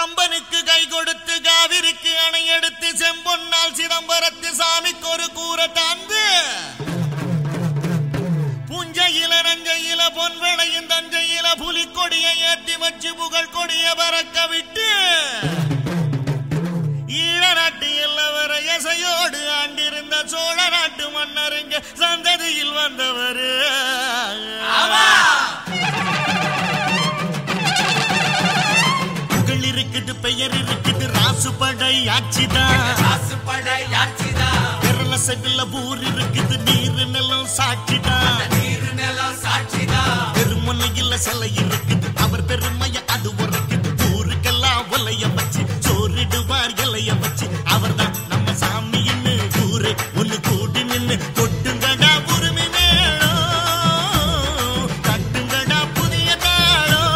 கம்பனுக்கு கை கொடுத்து காவிரிக்கு அணை எடுத்து செம்பொன்னால் சிதம்பரத்து சாமிக்கு ஒரு கூரை தாந்து புஞ்சையில நஞ்சையில பொன்வளையும் தஞ்சையில புலிக்கொடியை ஏற்றி வச்சு புகழ் கொடிய பறக்க விட்டு ஈழ நாட்டு எல்லவர இசையோடு ஆண்டிருந்த சோழ நாட்டு மன்னருங்க சந்ததியில் வந்தவர் புகழ் இருக்குது பெயர் இருக்குது ராசுபடை ஆட்சிதான் விரல செவில ஊர் இருக்குது நீரு நிலம் சாட்சிதான் பெருமனையில் சிலை இருக்குது அவர் பெருமைய அது உரைக்குது ஊருக்கெல்லாம் ஒலைய வச்சு சோறிடுவார் இலைய வச்சு அவர் தான் நம்ம சாமின்னு ஊரு ஒண்ணு கூடி நின்று கொட்டுங்கடா உரிமை மேளம் கட்டுங்கடா புதிய தாளம்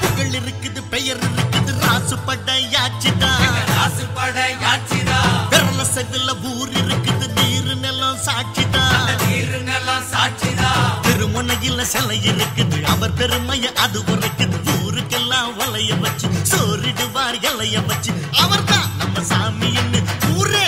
புகழ் இருக்குது பெயர் இருக்குது ராசுபடையாட்சிதான் விரல செவில ஊர் இருக்குது நீரு நிலம் சாட்சிதான் திருமுனையில் சிலை இருக்குது அவர் பெருமைய அது உரைக்குது ஊருக்கெல்லாம் வலைய வச்சு சோறிடுவார் இலைய வச்சு அவர் தான் நம்ம சாமின்னு ஊரே